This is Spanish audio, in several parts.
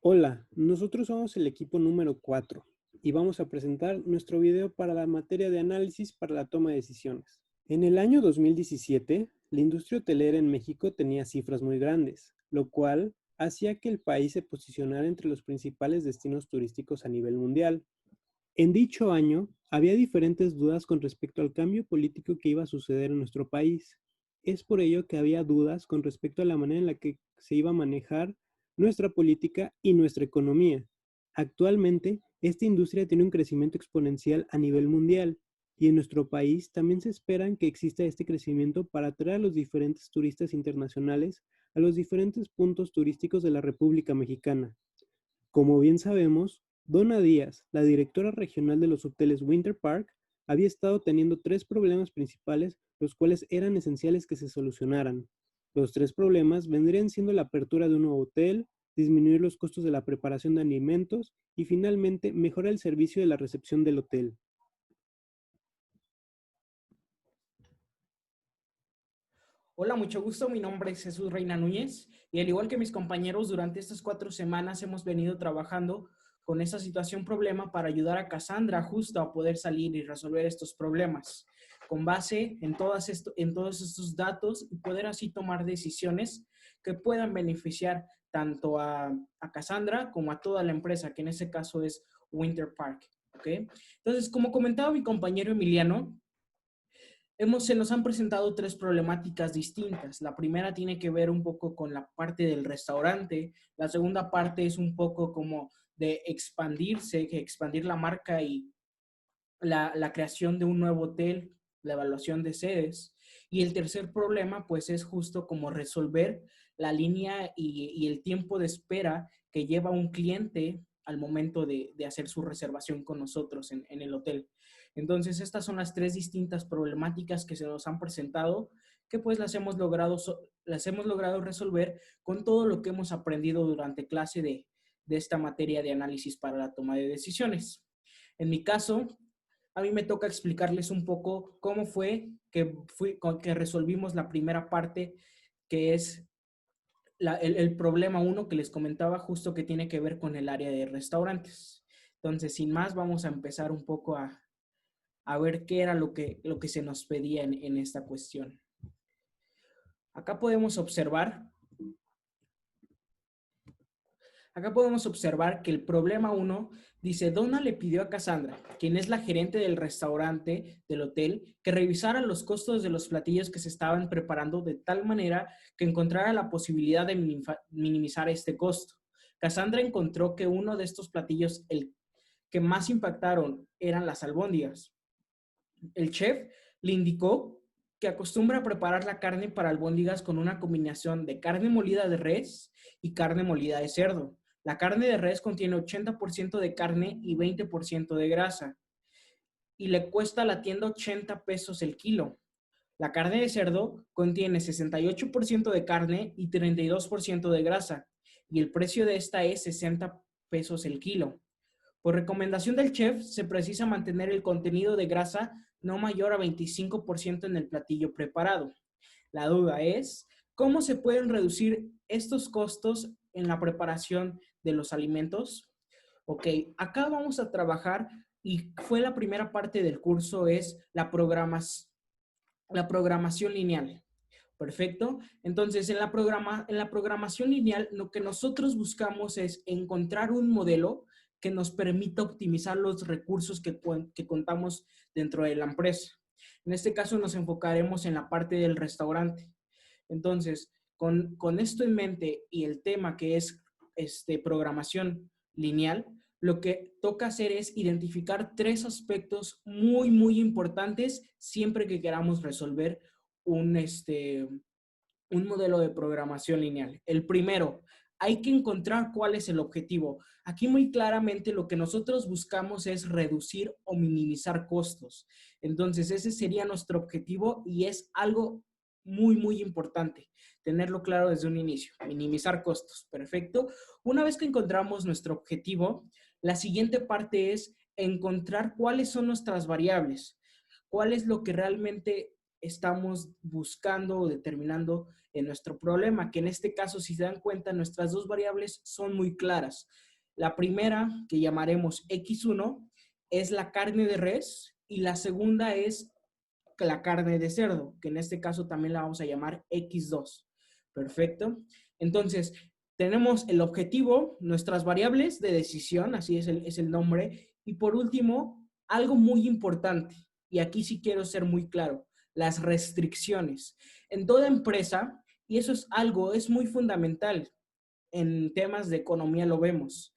Hola, nosotros somos el equipo número 4 y vamos a presentar nuestro video para la materia de análisis para la toma de decisiones. En el año 2017, la industria hotelera en México tenía cifras muy grandes, lo cual hacía que el país se posicionara entre los principales destinos turísticos a nivel mundial. En dicho año, había diferentes dudas con respecto al cambio político que iba a suceder en nuestro país. Es por ello que había dudas con respecto a la manera en la que se iba a manejar nuestra política y nuestra economía. Actualmente, esta industria tiene un crecimiento exponencial a nivel mundial y en nuestro país también se espera que exista este crecimiento para atraer a los diferentes turistas internacionales a los diferentes puntos turísticos de la República Mexicana. Como bien sabemos, Donna Díaz, la directora regional de los hoteles Winter Park, había estado teniendo tres problemas principales, los cuales eran esenciales que se solucionaran. Los tres problemas vendrían siendo la apertura de un nuevo hotel, disminuir los costos de la preparación de alimentos y finalmente mejorar el servicio de la recepción del hotel. Hola, mucho gusto. Mi nombre es Jesús Reina Núñez y al igual que mis compañeros, durante estas 4 semanas hemos venido trabajando con esta situación problema para ayudar a Cassandra justo a poder salir y resolver estos problemas con base en todos estos datos y poder así tomar decisiones que puedan beneficiar tanto a Cassandra como a toda la empresa, que en este caso es Winter Park. ¿Okay? Entonces, como comentaba mi compañero Emiliano, se nos han presentado tres problemáticas distintas. La primera tiene que ver un poco con la parte del restaurante. La segunda parte es un poco como de expandirse, que expandir la marca y la creación de un nuevo hotel, la evaluación de sedes. Y el tercer problema, pues, es justo como resolver la línea y el tiempo de espera que lleva un cliente al momento de hacer su reservación con nosotros en el hotel. Entonces, estas son las tres distintas problemáticas que se nos han presentado, que pues las hemos logrado resolver con todo lo que hemos aprendido durante clase de esta materia de análisis para la toma de decisiones. En mi caso, a mí me toca explicarles un poco cómo fue que resolvimos la primera parte, que es el problema uno que les comentaba, justo que tiene que ver con el área de restaurantes. Entonces, sin más, vamos a empezar un poco a ver qué era lo que se nos pedía en esta cuestión. Acá podemos observar Acá podemos observar que el problema uno dice: Donna le pidió a Cassandra, quien es la gerente del restaurante del hotel, que revisara los costos de los platillos que se estaban preparando de tal manera que encontrara la posibilidad de minimizar este costo. Cassandra encontró que uno de estos platillos, el que más impactaron, eran las albóndigas. El chef le indicó que acostumbra a preparar la carne para albóndigas con una combinación de carne molida de res y carne molida de cerdo. La carne de res contiene 80% de carne y 20% de grasa y le cuesta a la tienda 80 pesos el kilo. La carne de cerdo contiene 68% de carne y 32% de grasa y el precio de esta es 60 pesos el kilo. Por recomendación del chef, se precisa mantener el contenido de grasa no mayor a 25% en el platillo preparado. La duda es, ¿cómo se pueden reducir estos costos en la preparación de los alimentos? Ok, acá vamos a trabajar y fue la primera parte del curso, es la programación lineal. Perfecto. Entonces, en la programación lineal, lo que nosotros buscamos es encontrar un modelo que nos permita optimizar los recursos que contamos dentro de la empresa. En este caso, nos enfocaremos en la parte del restaurante. Entonces, con esto en mente y el tema que es programación lineal, lo que toca hacer es identificar tres aspectos muy, muy importantes siempre que queramos resolver un, un modelo de programación lineal. El primero, hay que encontrar cuál es el objetivo. Aquí muy claramente lo que nosotros buscamos es reducir o minimizar costos. Entonces, ese sería nuestro objetivo y es algo muy, muy importante tenerlo claro desde un inicio. Minimizar costos. Perfecto. Una vez que encontramos nuestro objetivo, la siguiente parte es encontrar cuáles son nuestras variables, cuál es lo que realmente estamos buscando o determinando en nuestro problema, que en este caso, si se dan cuenta, nuestras dos variables son muy claras. La primera, que llamaremos X1, es la carne de res y la segunda es la carne de cerdo, que en este caso también la vamos a llamar X2. Perfecto. Entonces, tenemos el objetivo, nuestras variables de decisión, así es el nombre, y por último, algo muy importante, y aquí sí quiero ser muy claro, las restricciones. En toda empresa, y eso es algo, es muy fundamental, en temas de economía lo vemos,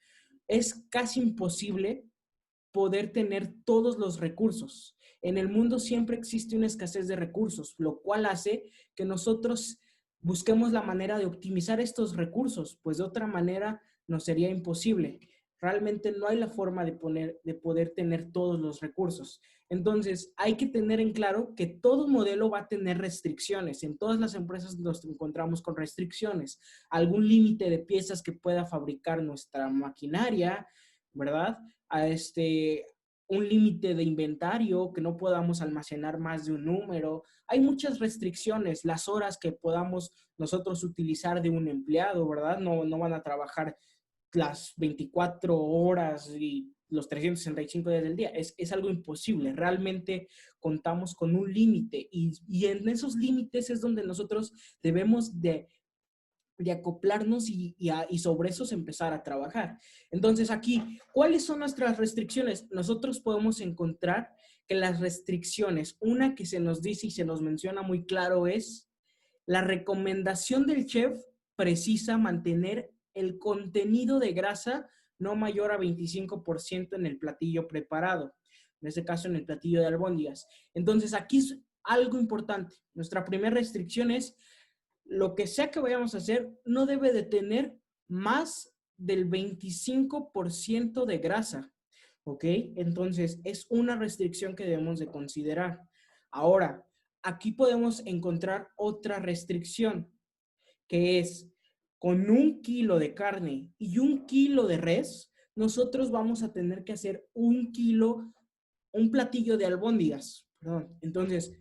es casi imposible poder tener todos los recursos. En el mundo siempre existe una escasez de recursos, lo cual hace que nosotros busquemos la manera de optimizar estos recursos, pues de otra manera nos sería imposible. Realmente no hay la forma de poder tener todos los recursos. Entonces, hay que tener en claro que todo modelo va a tener restricciones. En todas las empresas nos encontramos con restricciones. Algún límite de piezas que pueda fabricar nuestra maquinaria, ¿verdad? Un límite de inventario, que no podamos almacenar más de un número. Hay muchas restricciones, las horas que podamos nosotros utilizar de un empleado, ¿verdad? No van a trabajar las 24 horas y los 365 días del día. Es algo imposible. Realmente contamos con un límite y en esos límites es donde nosotros debemos de acoplarnos y sobre eso empezar a trabajar. Entonces aquí, ¿cuáles son nuestras restricciones? Nosotros podemos encontrar que las restricciones, una que se nos dice y se nos menciona muy claro es la recomendación del chef precisa mantener el contenido de grasa no mayor a 25% en el platillo preparado, en este caso en el platillo de albóndigas. Entonces aquí es algo importante. Nuestra primera restricción es lo que sea que vayamos a hacer no debe de tener más del 25% de grasa, ¿ok? Entonces, es una restricción que debemos de considerar. Ahora, aquí podemos encontrar otra restricción, que es con 1 kilo de carne y 1 kilo de res, nosotros vamos a tener que hacer 1 kilo, un platillo de albóndigas, perdón. Entonces,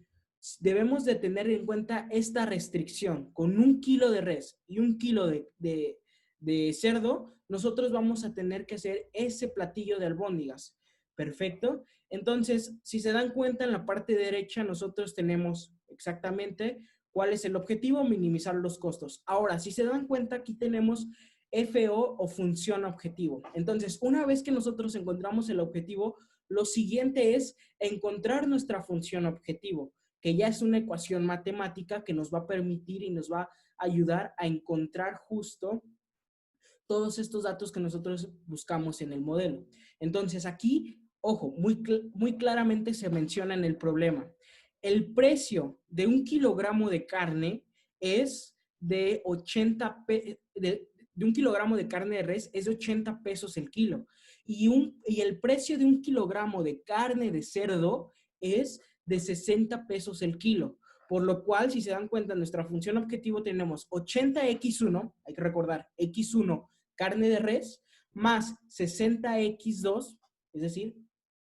debemos de tener en cuenta esta restricción. Con 1 kilo de res y 1 kilo de cerdo, nosotros vamos a tener que hacer ese platillo de albóndigas. Perfecto. Entonces, si se dan cuenta, en la parte derecha nosotros tenemos exactamente cuál es el objetivo, minimizar los costos. Ahora, si se dan cuenta, aquí tenemos FO o función objetivo. Entonces, una vez que nosotros encontramos el objetivo, lo siguiente es encontrar nuestra función objetivo, que ya es una ecuación matemática que nos va a permitir y nos va a ayudar a encontrar justo todos estos datos que nosotros buscamos en el modelo. Entonces aquí, ojo, muy claramente se menciona en el problema. El precio de 1 kilogramo de carne es de 1 kilogramo de carne de res es de 80 pesos el kilo. Y el precio de 1 kilogramo de carne de cerdo es de 60 pesos el kilo. Por lo cual, si se dan cuenta, en nuestra función objetivo tenemos 80x1, hay que recordar, x1 carne de res, más 60x2, es decir,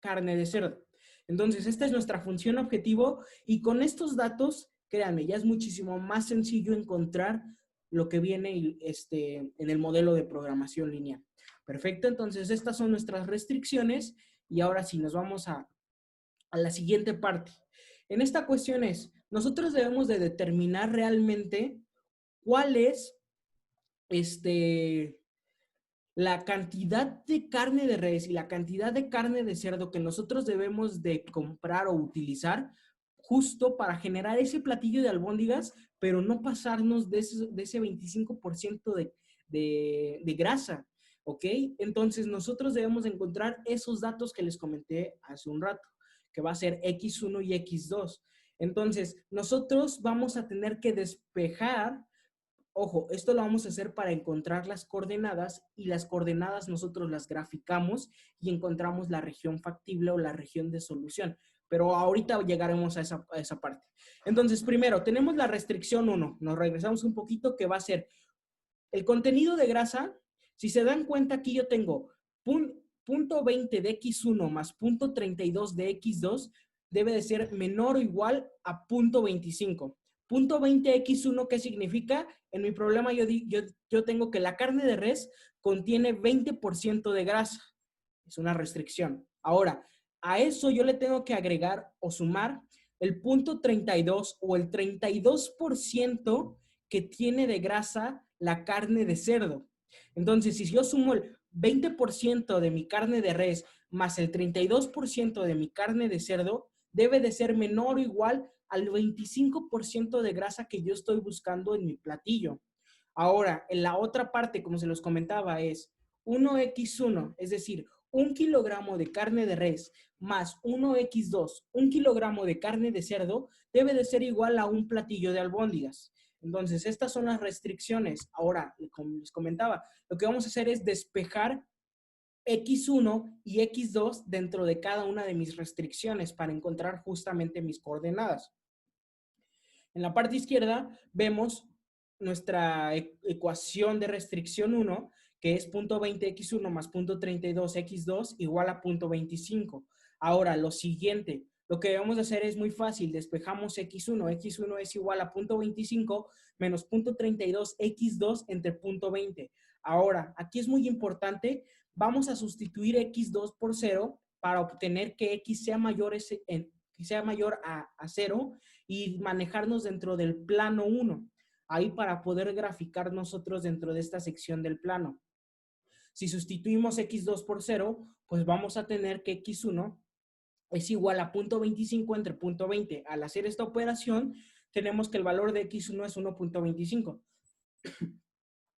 carne de cerdo. Entonces, esta es nuestra función objetivo y con estos datos, créanme, ya es muchísimo más sencillo encontrar lo que viene en el modelo de programación lineal. Perfecto, entonces estas son nuestras restricciones y ahora sí nos vamos a la siguiente parte. En esta cuestión es, nosotros debemos de determinar realmente cuál es la cantidad de carne de res y la cantidad de carne de cerdo que nosotros debemos de comprar o utilizar justo para generar ese platillo de albóndigas, pero no pasarnos de ese 25% de grasa, ¿ok? Entonces nosotros debemos encontrar esos datos que les comenté hace un rato, que va a ser X1 y X2. Entonces, nosotros vamos a tener que despejar. Ojo, esto lo vamos a hacer para encontrar las coordenadas y las coordenadas nosotros las graficamos y encontramos la región factible o la región de solución. Pero ahorita llegaremos a esa parte. Entonces, primero, tenemos la restricción 1. Nos regresamos un poquito que va a ser el contenido de grasa. Si se dan cuenta, aquí yo tengo punto 20 de X1 más punto 32 de X2. debe de ser menor o igual a 0.25. Punto 20x1, ¿qué significa? En mi problema yo tengo que la carne de res contiene 20% de grasa. Es una restricción. Ahora, a eso yo le tengo que agregar o sumar el 0.32 o el 32% que tiene de grasa la carne de cerdo. Entonces, si yo sumo el 20% de mi carne de res más el 32% de mi carne de cerdo, debe de ser menor o igual al 25% de grasa que yo estoy buscando en mi platillo. Ahora, en la otra parte, como se los comentaba, es 1x1, es decir, 1 kilogramo de carne de res más 1x2, 1 kilogramo de carne de cerdo, debe de ser igual a un platillo de albóndigas. Entonces, estas son las restricciones. Ahora, como les comentaba, lo que vamos a hacer es despejar X1 y X2 dentro de cada una de mis restricciones para encontrar justamente mis coordenadas. En la parte izquierda vemos nuestra ecuación de restricción 1, que es 0.20x1 más 0.32x2 igual a 0.25. Ahora, lo siguiente, lo que debemos hacer es muy fácil, despejamos x1, x1 es igual a 0.25 menos 0.32x2 entre 0.20. Ahora, aquí es muy importante, vamos a sustituir x2 por 0 para obtener que x sea mayor, a 0 y manejarnos dentro del plano 1, ahí para poder graficar nosotros dentro de esta sección del plano. Si sustituimos x2 por 0, pues vamos a tener que x1 es igual a 0.25 entre 0.20. Al hacer esta operación, tenemos que el valor de x1 es 1.25.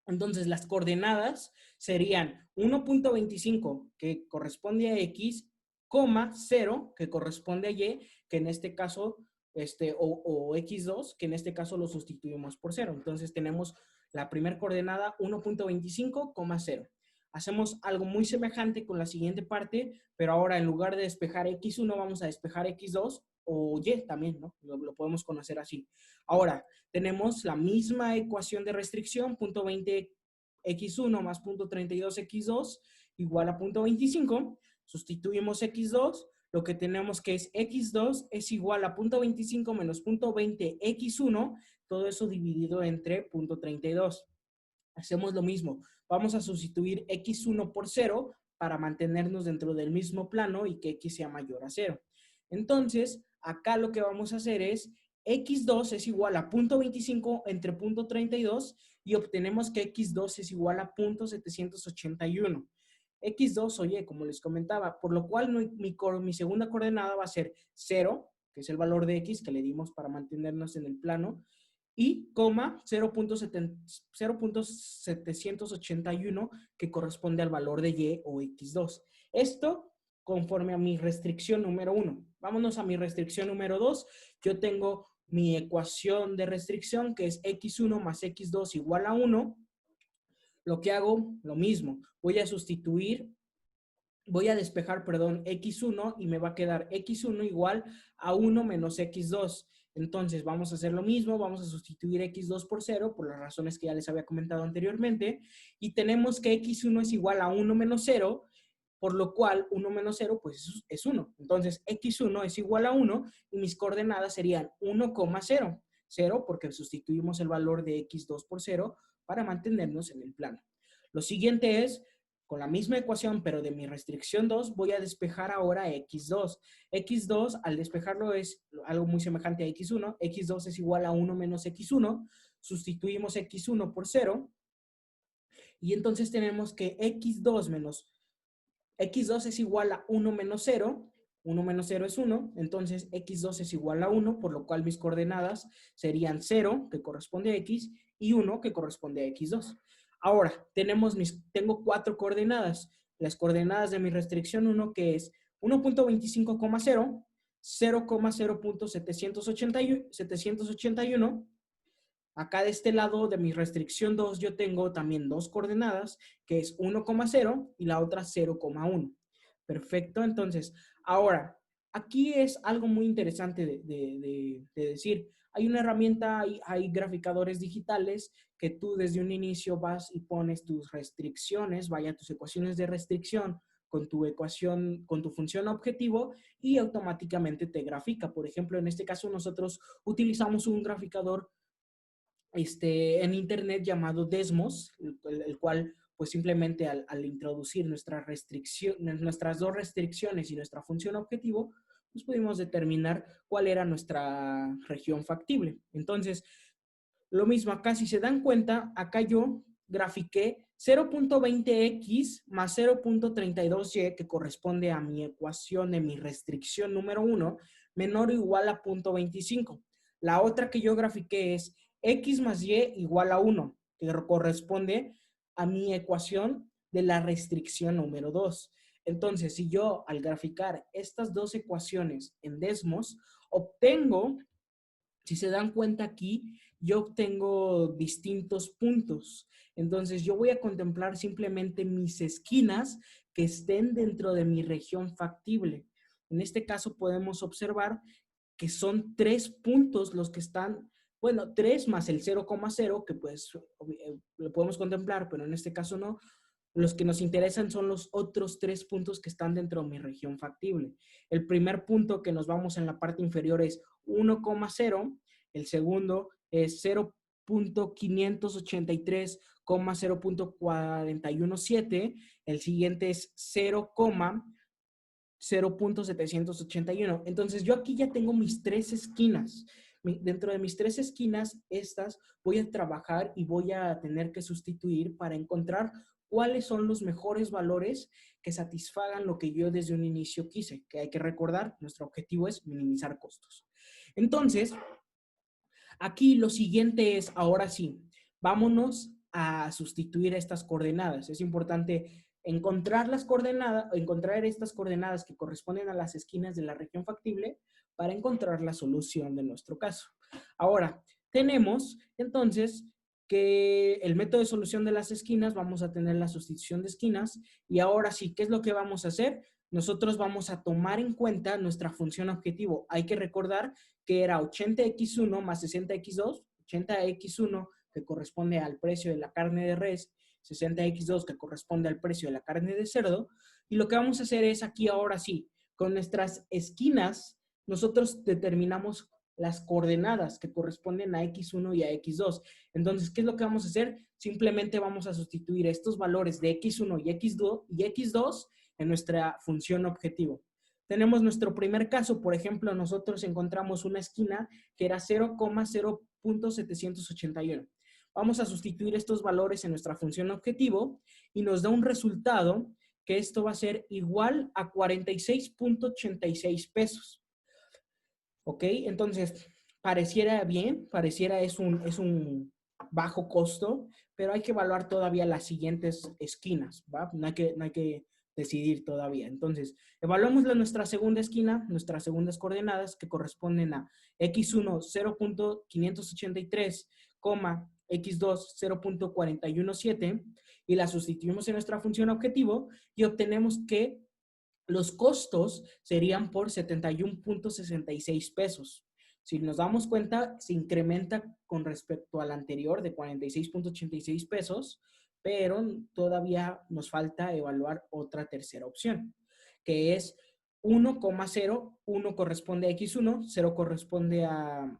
Entonces, las coordenadas serían 1.25, que corresponde a x, 0, que corresponde a y, que en este caso, o x2, que en este caso lo sustituimos por 0. Entonces, tenemos la primera coordenada 1.25, 0. Hacemos algo muy semejante con la siguiente parte, pero ahora en lugar de despejar x1, vamos a despejar x2 o y también, ¿no? Lo podemos conocer así. Ahora, tenemos la misma ecuación de restricción, 0.20x1 más 0.32x2 igual a 0.25. Sustituimos x2, lo que tenemos que es x2 es igual a 0.25 menos 0.20x1, todo eso dividido entre 0.32. Hacemos lo mismo, vamos a sustituir x1 por 0 para mantenernos dentro del mismo plano y que x sea mayor a 0. Entonces, acá lo que vamos a hacer es x2 es igual a 0.25 entre 0.32 y obtenemos que x2 es igual a 0.781. X2, oye, como les comentaba, por lo cual mi segunda coordenada va a ser 0, que es el valor de x que le dimos para mantenernos en el plano, y 0.781 que corresponde al valor de y o x2. Esto conforme a mi restricción número 1. Vámonos a mi restricción número 2. Yo tengo mi ecuación de restricción que es x1 más x2 igual a 1. Lo que hago, lo mismo. Voy a despejar, x1 y me va a quedar x1 igual a 1 menos x2. Entonces vamos a hacer lo mismo, vamos a sustituir x2 por 0 por las razones que ya les había comentado anteriormente y tenemos que x1 es igual a 1 menos 0, por lo cual 1 menos 0 pues es 1. Entonces x1 es igual a 1 y mis coordenadas serían 1,0. 0 porque sustituimos el valor de x2 por 0 para mantenernos en el plano. Lo siguiente es, con la misma ecuación, pero de mi restricción 2, voy a despejar ahora x2. x2, al despejarlo, es algo muy semejante a x1. x2 es igual a 1 menos x1. Sustituimos x1 por 0. Y entonces tenemos que x2 es igual a 1 menos 0. 1 menos 0 es 1. Entonces x2 es igual a 1, por lo cual mis coordenadas serían 0, que corresponde a x, y 1, que corresponde a x2. Ahora, tengo 4 coordenadas. Las coordenadas de mi restricción 1, que es 1.25,0, 0,0.781. Acá de este lado de mi restricción 2 yo tengo también 2 coordenadas, que es 1,0 y la otra 0,1. Perfecto, entonces, ahora, aquí es algo muy interesante de decir. Hay una herramienta, hay graficadores digitales que tú desde un inicio vas y pones tus restricciones, vaya, tus ecuaciones de restricción con tu ecuación, con tu función objetivo y automáticamente te grafica. Por ejemplo, en este caso nosotros utilizamos un graficador en internet llamado Desmos, el cual pues simplemente al introducir nuestras dos restricciones y nuestra función objetivo, pues pudimos determinar cuál era nuestra región factible. Entonces, lo mismo acá, si se dan cuenta, acá yo grafiqué 0.20x más 0.32y, que corresponde a mi ecuación de mi restricción número 1, menor o igual a 0.25. La otra que yo grafiqué es x más y igual a 1, que corresponde a mi ecuación de la restricción número 2. Entonces, si yo al graficar estas dos ecuaciones en Desmos, obtengo, si se dan cuenta aquí, yo obtengo distintos puntos. Entonces, yo voy a contemplar simplemente mis esquinas que estén dentro de mi región factible. En este caso podemos observar que son 3 puntos los que están, bueno, 3 más el 0,0, que pues lo podemos contemplar, pero en este caso no. Los que nos interesan son los otros 3 puntos que están dentro de mi región factible. El primer punto que nos vamos en la parte inferior es 1,0, el segundo es 0.583,0.417, el siguiente es 0.781. Entonces yo aquí ya tengo mis 3 esquinas. Dentro de mis 3 esquinas, estas voy a trabajar y voy a tener que sustituir para encontrar cuáles son los mejores valores que satisfagan lo que yo desde un inicio quise, que hay que recordar, nuestro objetivo es minimizar costos. Entonces, aquí lo siguiente es, ahora sí, vámonos a sustituir estas coordenadas. Es importante encontrar estas coordenadas que corresponden a las esquinas de la región factible para encontrar la solución de nuestro caso. Ahora, tenemos entonces que el método de solución de las esquinas, vamos a tener la sustitución de esquinas, y ahora sí, ¿qué es lo que vamos a hacer? Nosotros vamos a tomar en cuenta nuestra función objetivo. Hay que recordar que era 80x1 más 60x2, 80x1 que corresponde al precio de la carne de res, 60x2 que corresponde al precio de la carne de cerdo, y lo que vamos a hacer es aquí ahora sí, con nuestras esquinas, nosotros determinamos las coordenadas que corresponden a x1 y a x2. Entonces, ¿qué es lo que vamos a hacer? Simplemente vamos a sustituir estos valores de x1 y x2 en nuestra función objetivo. Tenemos nuestro primer caso, por ejemplo, nosotros encontramos una esquina que era 0,0.781. Vamos a sustituir estos valores en nuestra función objetivo y nos da un resultado que esto va a ser igual a 46.86 pesos. ¿Ok? Entonces, pareciera bien, pareciera es un bajo costo, pero hay que evaluar todavía las siguientes esquinas, ¿va? No hay que decidir todavía. Entonces, evaluamos nuestra segunda esquina, nuestras segundas coordenadas que corresponden a x1 0.583, x2 0.417 y la sustituimos en nuestra función objetivo y obtenemos que los costos serían por 71.66 pesos. Si nos damos cuenta, se incrementa con respecto al anterior de 46.86 pesos, pero todavía nos falta evaluar otra tercera opción, que es 1,0, 1 corresponde a X1, 0 corresponde a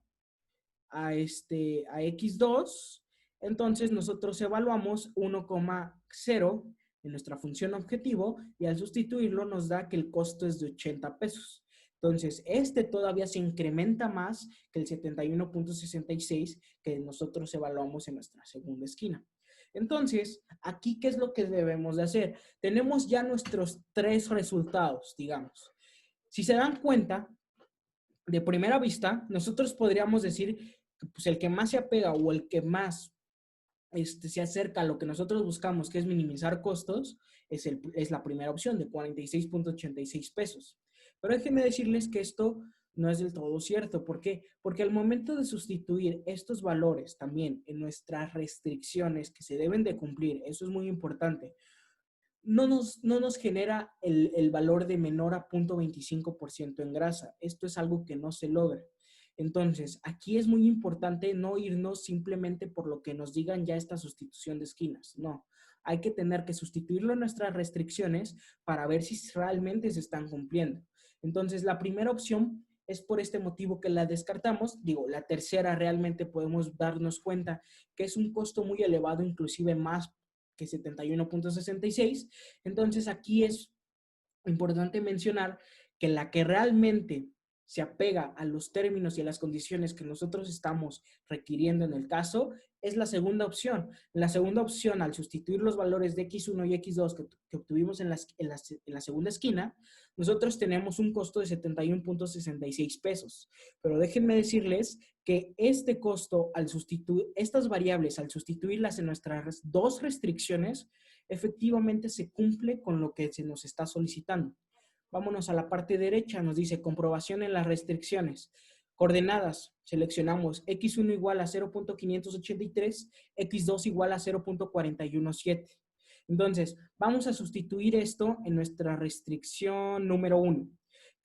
X2, entonces nosotros evaluamos 1,0 en nuestra función objetivo y al sustituirlo nos da que el costo es de 80 pesos. Entonces, todavía se incrementa más que el 71.66 que nosotros evaluamos en nuestra segunda esquina. Entonces, aquí, ¿qué es lo que debemos de hacer? Tenemos ya nuestros 3 resultados, digamos. Si se dan cuenta, de primera vista, nosotros podríamos decir que pues, el que más se apega o el que más se acerca a lo que nosotros buscamos, que es minimizar costos, es la primera opción de 46.86 pesos. Pero déjenme decirles que esto no es del todo cierto. ¿Por qué? Porque al momento de sustituir estos valores también en nuestras restricciones que se deben de cumplir, eso es muy importante, no nos genera el valor de menor a 0.25% en grasa. Esto es algo que no se logra. Entonces, aquí es muy importante no irnos simplemente por lo que nos digan ya esta sustitución de esquinas. No, hay que tener que sustituirlo en nuestras restricciones para ver si realmente se están cumpliendo. Entonces, la primera opción es por este motivo que la descartamos. Digo, la tercera realmente podemos darnos cuenta que es un costo muy elevado, inclusive más que 71.66. Entonces, aquí es importante mencionar que la que realmente se apega a los términos y a las condiciones que nosotros estamos requiriendo en el caso es la segunda opción. La segunda opción, al sustituir los valores de X1 y X2 que obtuvimos en la segunda esquina, nosotros tenemos un costo de 71.66 pesos. Pero déjenme decirles que este costo, al sustituir estas variables, al sustituirlas en nuestras dos restricciones, efectivamente se cumple con lo que se nos está solicitando. Vámonos a la parte derecha, nos dice comprobación en las restricciones. Coordenadas, seleccionamos X1 igual a 0.583, X2 igual a 0.417. Entonces, vamos a sustituir esto en nuestra restricción número 1,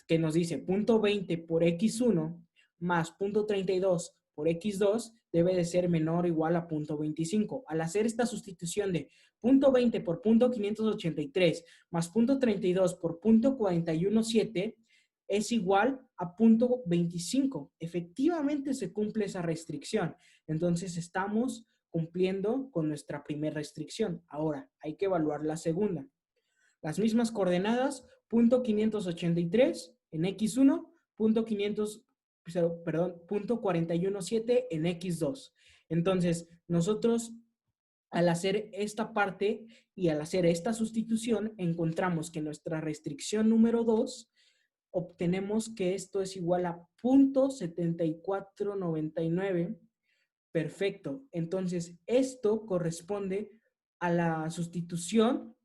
que nos dice 0.20 por X1 más 0.32 por X2 debe de ser menor o igual a 0.25. Al hacer esta sustitución de 0.20 por 0.583 más 0.32 por 0.417 es igual a 0.25. Efectivamente se cumple esa restricción. Entonces estamos cumpliendo con nuestra primera restricción. Ahora hay que evaluar la segunda. Las mismas coordenadas, 0.583 en X1, 0.417 en X2. Entonces, nosotros al hacer esta parte y al hacer esta sustitución, encontramos que nuestra restricción número 2 obtenemos que esto es igual a 0.7499. Perfecto. Entonces, esto corresponde a la sustitución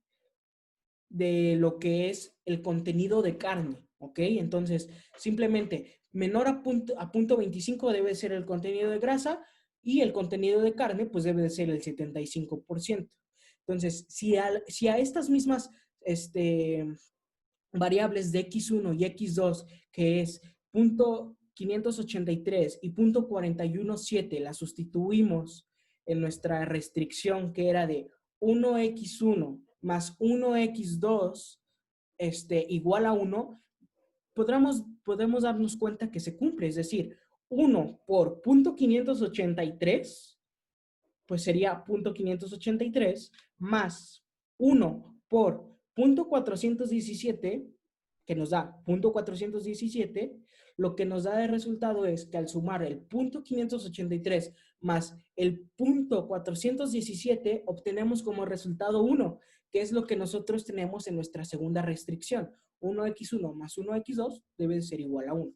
de lo que es el contenido de carne, ¿ok? Entonces, simplemente menor a punto 25 debe ser el contenido de grasa y el contenido de carne pues debe de ser el 75%. Entonces, si a estas mismas variables de X1 y X2, que es punto 583 y punto 417, las sustituimos en nuestra restricción que era de 1x1 más 1x2 igual a 1, podemos darnos cuenta que se cumple. Es decir, 1 por punto 583, pues sería punto 583 más 1 por punto 417, que nos da punto 417, lo que nos da de resultado es que al sumar el punto 583 más el punto 417, obtenemos como resultado 1, que es lo que nosotros tenemos en nuestra segunda restricción. 1x1 más 1x2 debe ser igual a 1.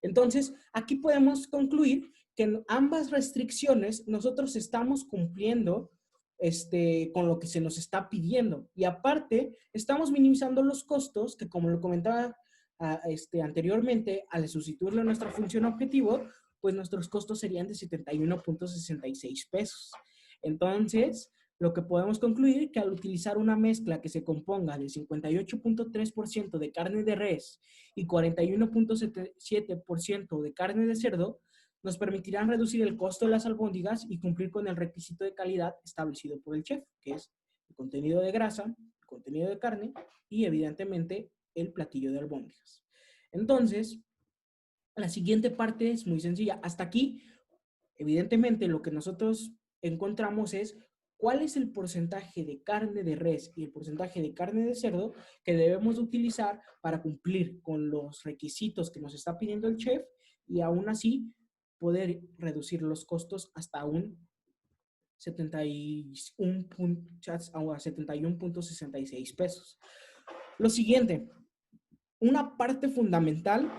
Entonces, aquí podemos concluir que en ambas restricciones nosotros estamos cumpliendo con lo que se nos está pidiendo. Y aparte, estamos minimizando los costos, que como lo comentaba anteriormente, al sustituirlo a nuestra función objetivo, pues nuestros costos serían de 71.66 pesos. Entonces, lo que podemos concluir que al utilizar una mezcla que se componga de 58.3% de carne de res y 41.7% de carne de cerdo, nos permitirán reducir el costo de las albóndigas y cumplir con el requisito de calidad establecido por el chef, que es el contenido de grasa, el contenido de carne y evidentemente el platillo de albóndigas. Entonces, la siguiente parte es muy sencilla. Hasta aquí, evidentemente, lo que nosotros encontramos es cuál es el porcentaje de carne de res y el porcentaje de carne de cerdo que debemos utilizar para cumplir con los requisitos que nos está pidiendo el chef y aún así poder reducir los costos hasta un 71.66 pesos. Lo siguiente, una parte fundamental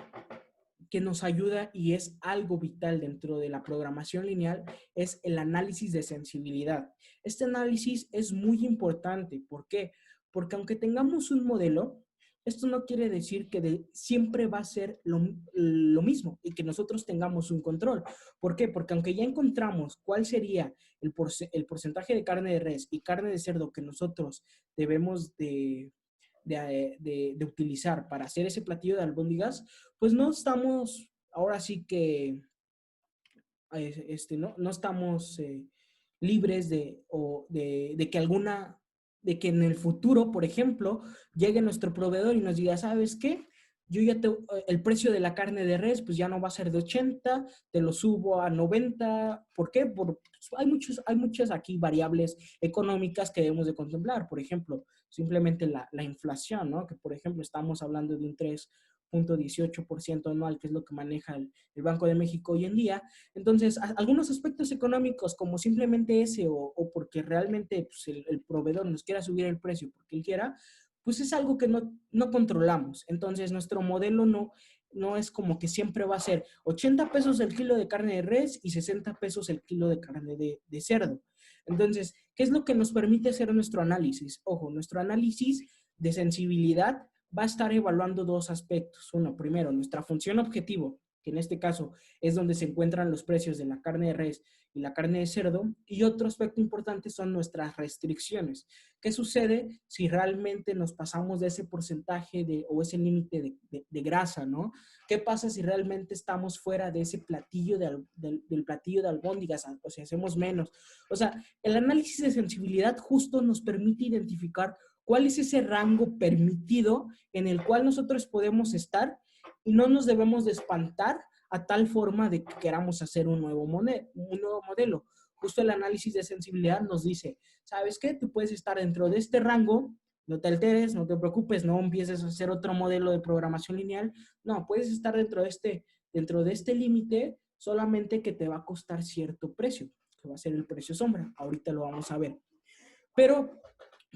que nos ayuda y es algo vital dentro de la programación lineal es el análisis de sensibilidad. Este análisis es muy importante. ¿Por qué? Porque aunque tengamos un modelo, esto no quiere decir que siempre va a ser lo mismo y que nosotros tengamos un control. ¿Por qué? Porque aunque ya encontramos cuál sería el porcentaje de carne de res y carne de cerdo que nosotros debemos de utilizar para hacer ese platillo de albóndigas, pues no estamos, ahora sí que, no estamos libres de que alguna de que en el futuro, por ejemplo, llegue nuestro proveedor y nos diga, ¿sabes qué? Yo ya el precio de la carne de res, pues ya no va a ser de 80, te lo subo a 90. ¿Por qué? Hay muchas aquí variables económicas que debemos de contemplar. Por ejemplo, simplemente la inflación, ¿no? Que por ejemplo estamos hablando de un 3,18% anual, que es lo que maneja el Banco de México hoy en día. Entonces, algunos aspectos económicos, como simplemente ese, o porque realmente pues, el proveedor nos quiera subir el precio porque él quiera, pues es algo que no controlamos. Entonces, nuestro modelo no es como que siempre va a ser 80 pesos el kilo de carne de res y 60 pesos el kilo de carne de cerdo. Entonces, ¿qué es lo que nos permite hacer nuestro análisis? Ojo, nuestro análisis de sensibilidad va a estar evaluando dos aspectos. Uno, primero, nuestra función objetivo, que en este caso es donde se encuentran los precios de la carne de res y la carne de cerdo. Y otro aspecto importante son nuestras restricciones. ¿Qué sucede si realmente nos pasamos de ese porcentaje o ese límite de grasa, ¿no? ¿Qué pasa si realmente estamos fuera de ese platillo del platillo de albóndigas, o sea, hacemos menos? O sea, el análisis de sensibilidad justo nos permite identificar cuál es ese rango permitido en el cual nosotros podemos estar y no nos debemos de espantar a tal forma de que queramos hacer un nuevo modelo. Justo el análisis de sensibilidad nos dice, ¿sabes qué? Tú puedes estar dentro de este rango, no te alteres, no te preocupes, no empieces a hacer otro modelo de programación lineal. No, puedes estar dentro de este límite, solamente que te va a costar cierto precio, que va a ser el precio sombra. Ahorita lo vamos a ver. Pero,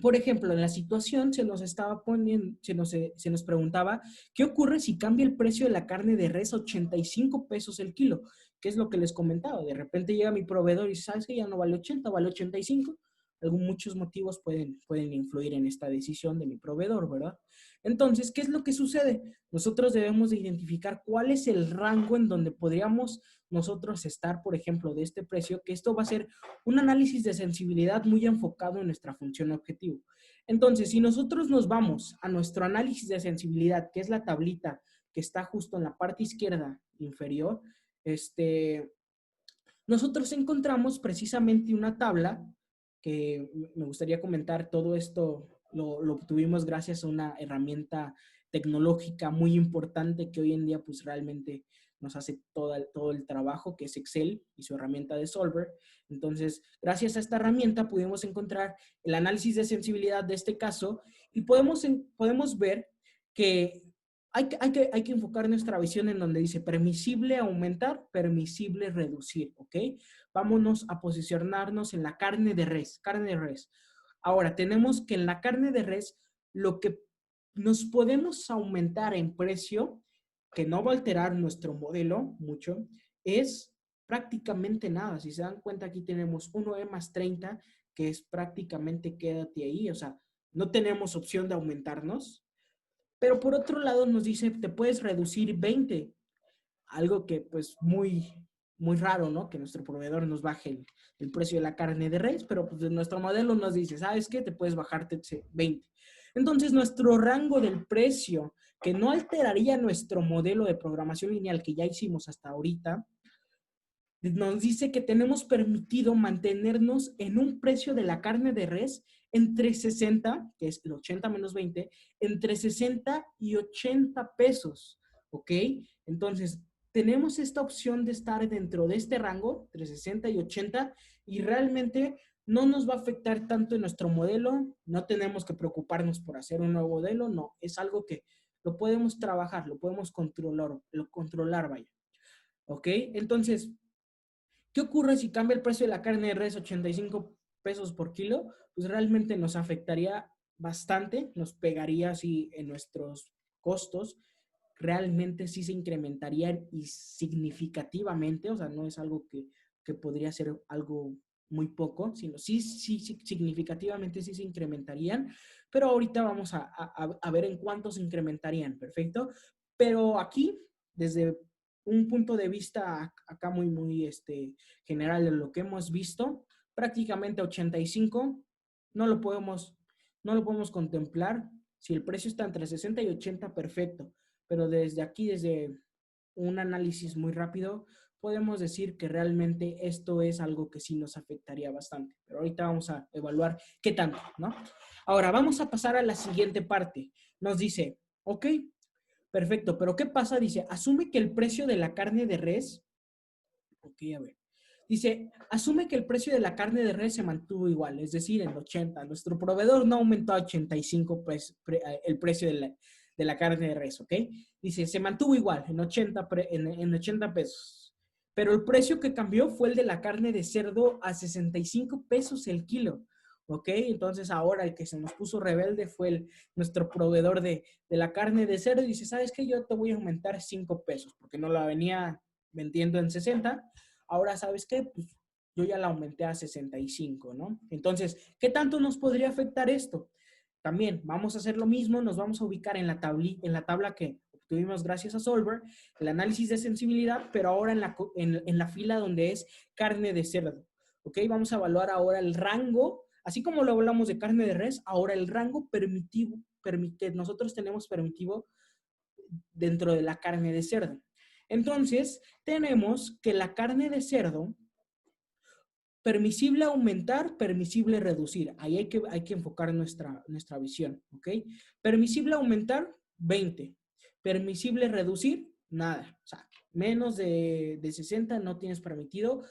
por ejemplo, en la situación se nos estaba poniendo, se nos preguntaba, ¿qué ocurre si cambia el precio de la carne de res a 85 pesos el kilo? ¿Qué es lo que les comentaba? De repente llega mi proveedor y dice, ¿sabes qué? Ya no vale 80, vale 85. Muchos motivos pueden influir en esta decisión de mi proveedor, ¿verdad? Entonces, ¿qué es lo que sucede? Nosotros debemos de identificar cuál es el rango en donde podríamos nosotros estar, por ejemplo, de este precio, que esto va a ser un análisis de sensibilidad muy enfocado en nuestra función objetivo. Entonces, si nosotros nos vamos a nuestro análisis de sensibilidad, que es la tablita que está justo en la parte izquierda inferior, nosotros encontramos precisamente una tabla que me gustaría comentar. Todo esto lo obtuvimos gracias a una herramienta tecnológica muy importante que hoy en día pues realmente nos hace todo el trabajo, que es Excel y su herramienta de Solver. Entonces, gracias a esta herramienta pudimos encontrar el análisis de sensibilidad de este caso y podemos ver que hay que enfocar nuestra visión en donde dice permisible aumentar, permisible reducir, ¿ok? Vámonos a posicionarnos en la carne de res, carne de res. Ahora, tenemos que en la carne de res, lo que nos podemos aumentar en precio, que no va a alterar nuestro modelo mucho, es prácticamente nada. Si se dan cuenta, aquí tenemos 1E más 30, que es prácticamente quédate ahí, o sea, no tenemos opción de aumentarnos. Pero por otro lado nos dice, te puedes reducir 20, algo que pues muy raro, ¿no? Que nuestro proveedor nos baje el precio de la carne de res, pero pues nuestro modelo nos dice, ¿sabes qué? Te puedes bajarte 20. Entonces nuestro rango del precio, que no alteraría nuestro modelo de programación lineal que ya hicimos hasta ahorita, nos dice que tenemos permitido mantenernos en un precio de la carne de res entre 60, que es el 80 menos 20, entre 60 y 80 pesos, ¿ok? Entonces, tenemos esta opción de estar dentro de este rango, entre 60 y 80, y realmente no nos va a afectar tanto en nuestro modelo, no tenemos que preocuparnos por hacer un nuevo modelo, no, es algo que lo podemos trabajar, lo podemos controlar, vaya, ¿ok? Entonces, ¿qué ocurre si cambia el precio de la carne de res 85 pesos por kilo? Pues realmente nos afectaría bastante, nos pegaría así en nuestros costos, realmente sí se incrementarían y significativamente, o sea, no es algo que podría ser algo muy poco, sino sí, significativamente sí se incrementarían, pero ahorita vamos a ver en cuánto se incrementarían, ¿perfecto? Pero aquí, desde un punto de vista acá muy general de lo que hemos visto, prácticamente 85 no lo podemos, no lo podemos contemplar. Si el precio está entre 60 y 80, perfecto. Pero desde aquí, desde un análisis muy rápido, podemos decir que realmente esto es algo que sí nos afectaría bastante. Pero ahorita vamos a evaluar qué tanto, ¿no? Ahora, vamos a pasar a la siguiente parte. Nos dice, ok, perfecto, pero ¿qué pasa? Dice, asume que el precio de la carne de res, ok, a ver. Dice, asume que el precio de la carne de res se mantuvo igual, es decir, en 80. Nuestro proveedor no aumentó a 85 el precio de la carne de res, ¿ok? Dice, se mantuvo igual, en 80, en 80 pesos. Pero el precio que cambió fue el de la carne de cerdo a 65 pesos el kilo, ¿ok? Entonces ahora el que se nos puso rebelde fue nuestro proveedor de la carne de cerdo. Dice, ¿sabes qué? Yo te voy a aumentar 5 pesos, porque no la venía vendiendo en 60. Ahora, ¿sabes qué? Pues yo ya la aumenté a 65, ¿no? Entonces, ¿qué tanto nos podría afectar esto? También vamos a hacer lo mismo, nos vamos a ubicar en la tabla que obtuvimos gracias a Solver, el análisis de sensibilidad, pero ahora en la fila donde es carne de cerdo, ¿ok? Vamos a evaluar ahora el rango, así como lo hablamos de carne de res, ahora el rango permitivo, nosotros tenemos permitivo dentro de la carne de cerdo. Entonces, tenemos que la carne de cerdo, permisible aumentar, permisible reducir. Ahí hay que enfocar nuestra visión, ¿ok? Permisible aumentar, 20. Permisible reducir, nada. O sea, menos de 60 no tienes permitido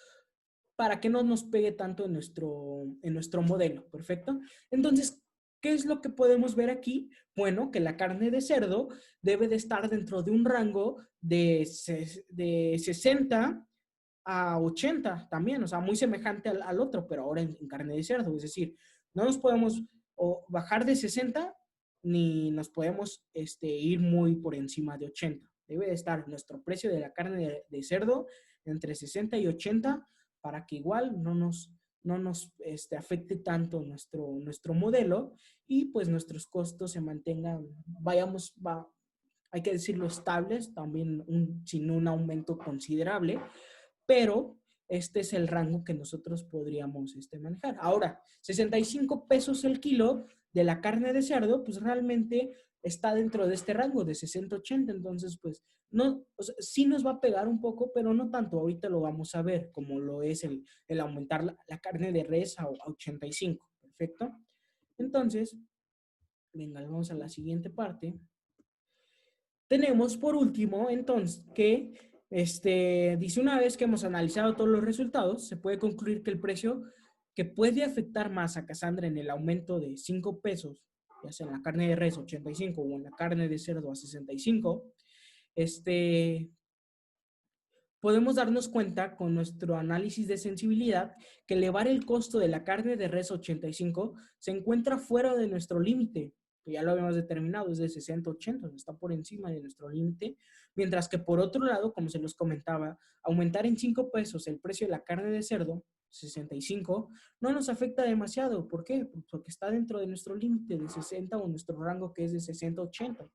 para que no nos pegue tanto en nuestro modelo, ¿perfecto? Entonces, ¿qué es lo que podemos ver aquí? Bueno, que la carne de cerdo debe de estar dentro de un rango de 60 a 80 también, o sea, muy semejante al otro, pero ahora en carne de cerdo. Es decir, no nos podemos bajar de 60 ni nos podemos ir muy por encima de 80. Debe de estar nuestro precio de la carne de cerdo entre 60 y 80 para que igual no nos afecte tanto nuestro modelo y pues nuestros costos se mantengan, hay que decirlo, estables, también sin un aumento considerable, pero este es el rango que nosotros podríamos manejar. Ahora, 65 pesos el kilo de la carne de cerdo, pues realmente está dentro de este rango de 60-80, entonces pues no, o sea, sí nos va a pegar un poco, pero no tanto, ahorita lo vamos a ver, como lo es el aumentar la carne de res a 85, ¿perfecto? Entonces, venga, vamos a la siguiente parte. Tenemos por último, entonces, que dice una vez que hemos analizado todos los resultados, se puede concluir que el precio que puede afectar más a Cassandra en el aumento de 5 pesos, ya sea en la carne de res 85 o en la carne de cerdo a 65, podemos darnos cuenta con nuestro análisis de sensibilidad que elevar el costo de la carne de res 85 se encuentra fuera de nuestro límite, que ya lo habíamos determinado, es de 60-80, está por encima de nuestro límite, mientras que por otro lado, como se los comentaba, aumentar en 5 pesos el precio de la carne de cerdo, 65, no nos afecta demasiado. ¿Por qué? Porque está dentro de nuestro límite de 60 o nuestro rango que es de 60-80.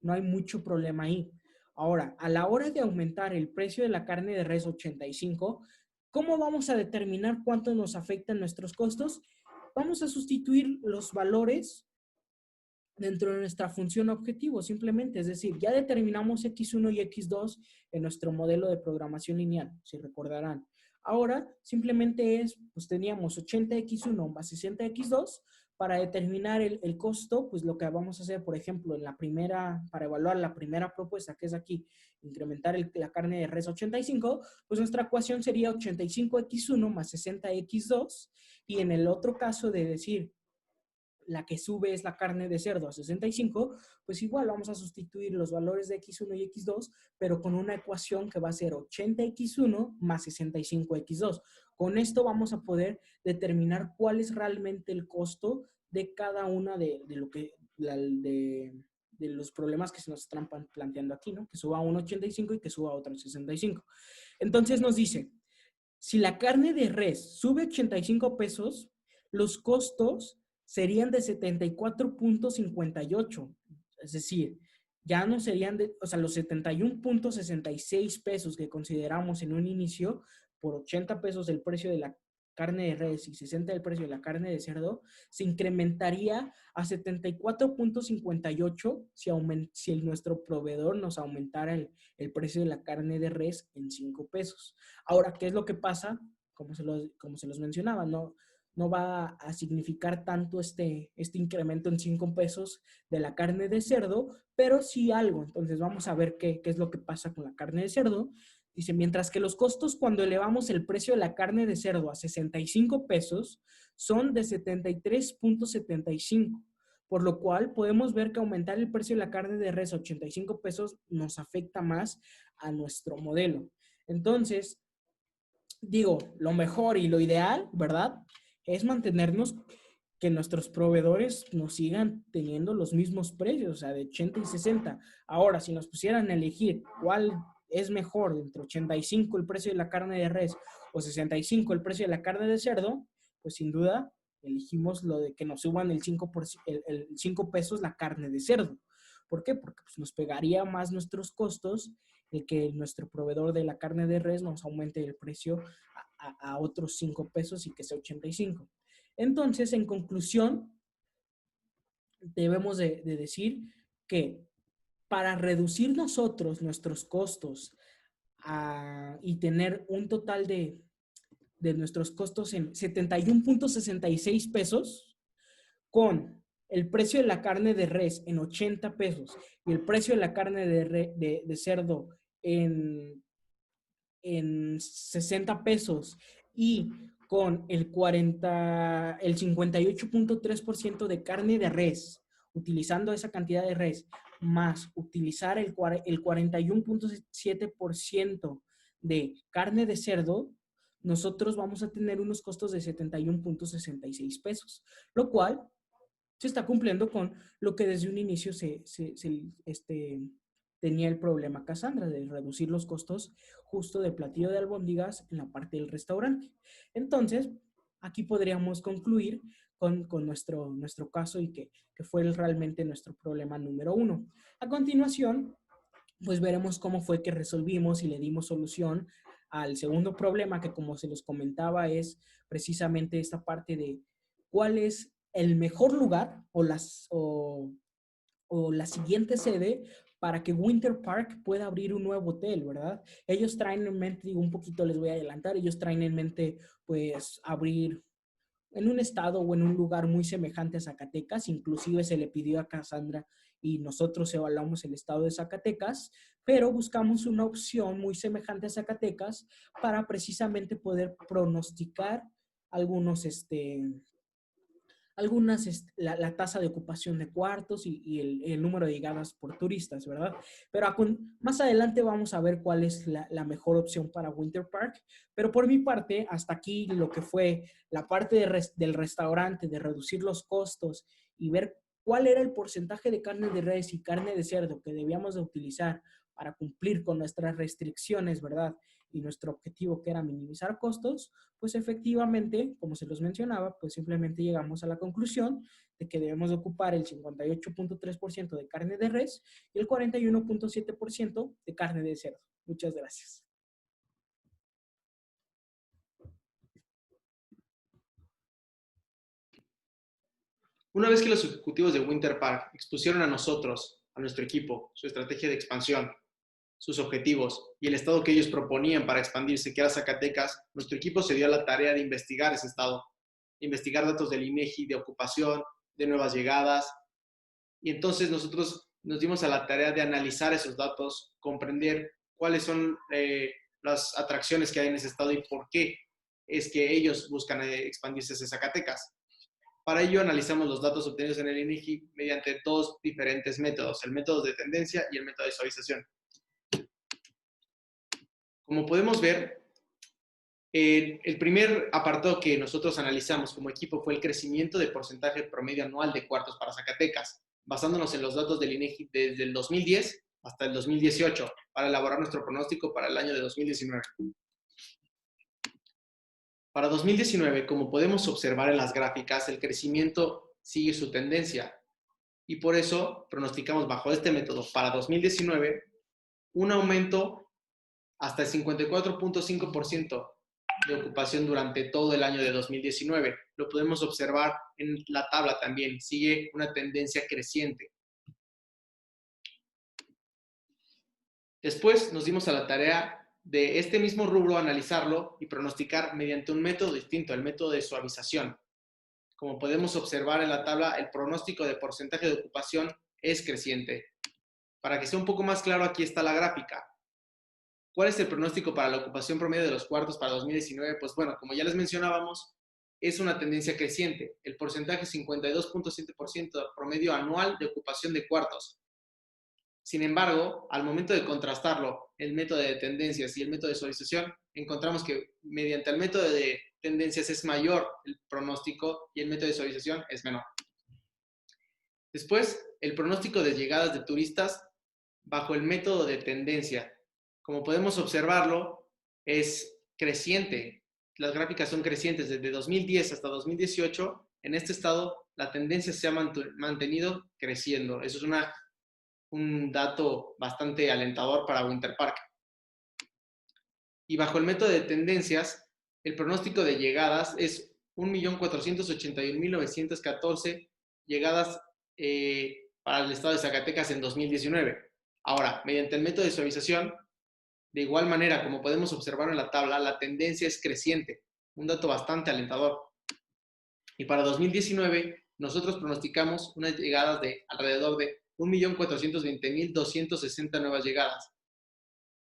No hay mucho problema ahí. Ahora, a la hora de aumentar el precio de la carne de res 85, ¿cómo vamos a determinar cuánto nos afectan nuestros costos? Vamos a sustituir los valores dentro de nuestra función objetivo, simplemente. Es decir, ya determinamos X1 y X2 en nuestro modelo de programación lineal, si recordarán. Ahora, simplemente pues teníamos 80X1 más 60X2. Para determinar el costo, pues lo que vamos a hacer, por ejemplo, para evaluar la primera propuesta, que es aquí, incrementar la carne de res 85, pues nuestra ecuación sería 85X1 más 60X2. Y en el otro caso de decir, la que sube es la carne de cerdo a 65, pues igual vamos a sustituir los valores de X1 y X2, pero con una ecuación que va a ser 80X1 más 65X2. Con esto vamos a poder determinar cuál es realmente el costo de cada una de los problemas que se nos están planteando aquí, ¿no? Que suba a un 85 y que suba a otro 65. Entonces nos dice, si la carne de res sube 85 pesos, los costos serían de 74.58. Es decir, ya no serían los 71.66 pesos que consideramos en un inicio por 80 pesos el precio de la carne de res y 60 del precio de la carne de cerdo, se incrementaría a 74.58 si nuestro proveedor nos aumentara el precio de la carne de res en 5 pesos. Ahora, ¿qué es lo que pasa? Como se los mencionaba, no va a significar tanto este incremento en 5 pesos de la carne de cerdo, pero sí algo. Entonces vamos a ver qué es lo que pasa con la carne de cerdo. Dice, mientras que los costos cuando elevamos el precio de la carne de cerdo a 65 pesos son de 73.75, por lo cual podemos ver que aumentar el precio de la carne de res a 85 pesos nos afecta más a nuestro modelo. Entonces, digo, lo mejor y lo ideal, ¿verdad? Es mantenernos, que nuestros proveedores nos sigan teniendo los mismos precios, o sea, de 80 y 60. Ahora, si nos pusieran a elegir cuál es mejor, entre 85 el precio de la carne de res o 65 el precio de la carne de cerdo, pues sin duda elegimos lo de que nos suban el 5 pesos la carne de cerdo. ¿Por qué? Porque pues, nos pegaría más nuestros costos el que nuestro proveedor de la carne de res nos aumente el precio a otros 5 pesos y que sea 85. Entonces, en conclusión, debemos de decir que para reducir nosotros nuestros costos y tener un total de nuestros costos en 71.66 pesos, con el precio de la carne de res en 80 pesos y el precio de la carne de cerdo en 60 pesos y con el 58.3% de carne de res, utilizando esa cantidad de res, más utilizar el 41.7% de carne de cerdo, nosotros vamos a tener unos costos de 71.66 pesos, lo cual se está cumpliendo con lo que desde un inicio tenía el problema Cassandra, de reducir los costos justo del platillo de albóndigas en la parte del restaurante. Entonces, aquí podríamos concluir con nuestro caso y que fue realmente nuestro problema número 1. A continuación, pues veremos cómo fue que resolvimos y le dimos solución al segundo problema, que como se los comentaba es precisamente esta parte de cuál es el mejor lugar o la siguiente sede para que Winter Park pueda abrir un nuevo hotel, ¿verdad? Ellos traen en mente, digo, un poquito les voy a adelantar, ellos traen en mente, pues, abrir en un estado o en un lugar muy semejante a Zacatecas. Inclusive se le pidió a Cassandra y nosotros evaluamos el estado de Zacatecas, pero buscamos una opción muy semejante a Zacatecas para precisamente poder pronosticar algunos, la tasa de ocupación de cuartos y el número de llegadas por turistas, ¿verdad? Pero más adelante vamos a ver cuál es la mejor opción para Winter Park. Pero por mi parte, hasta aquí lo que fue la parte del restaurante, de reducir los costos y ver cuál era el porcentaje de carne de res y carne de cerdo que debíamos de utilizar para cumplir con nuestras restricciones, ¿verdad? Y nuestro objetivo, que era minimizar costos, pues efectivamente, como se los mencionaba, pues simplemente llegamos a la conclusión de que debemos de ocupar el 58.3% de carne de res y el 41.7% de carne de cerdo. Muchas gracias. Una vez que los ejecutivos de Winter Park expusieron a nosotros, a nuestro equipo, su estrategia de expansión, sus objetivos y el estado que ellos proponían para expandirse, que era Zacatecas, nuestro equipo se dio a la tarea de investigar ese estado, investigar datos del INEGI, de ocupación, de nuevas llegadas, y entonces nosotros nos dimos a la tarea de analizar esos datos, comprender cuáles son las atracciones que hay en ese estado y por qué es que ellos buscan expandirse hacia Zacatecas. Para ello analizamos los datos obtenidos en el INEGI mediante dos diferentes métodos, el método de tendencia y el método de suavización. Como podemos ver, el primer apartado que nosotros analizamos como equipo fue el crecimiento de porcentaje promedio anual de cuartos para Zacatecas, basándonos en los datos del INEGI desde el 2010 hasta el 2018, para elaborar nuestro pronóstico para el año de 2019. Para 2019, como podemos observar en las gráficas, el crecimiento sigue su tendencia y por eso pronosticamos bajo este método para 2019 un aumento hasta el 54.5% de ocupación durante todo el año de 2019. Lo podemos observar en la tabla también, sigue una tendencia creciente. Después nos dimos a la tarea de este mismo rubro analizarlo y pronosticar mediante un método distinto, el método de suavización. Como podemos observar en la tabla, el pronóstico de porcentaje de ocupación es creciente. Para que sea un poco más claro, aquí está la gráfica. ¿Cuál es el pronóstico para la ocupación promedio de los cuartos para 2019? Pues bueno, como ya les mencionábamos, es una tendencia creciente. El porcentaje es 52.7% promedio anual de ocupación de cuartos. Sin embargo, al momento de contrastarlo, el método de tendencias y el método de suavización, encontramos que mediante el método de tendencias es mayor el pronóstico y el método de suavización es menor. Después, el pronóstico de llegadas de turistas bajo el método de tendencia. Como podemos observarlo, es creciente. Las gráficas son crecientes desde 2010 hasta 2018. En este estado, la tendencia se ha mantenido creciendo. Eso es un dato bastante alentador para Winter Park. Y bajo el método de tendencias, el pronóstico de llegadas es 1.481.914 llegadas para el estado de Zacatecas en 2019. Ahora, mediante el método de suavización, de igual manera, como podemos observar en la tabla, la tendencia es creciente, un dato bastante alentador. Y para 2019, nosotros pronosticamos unas llegadas de alrededor de 1.420.260 nuevas llegadas.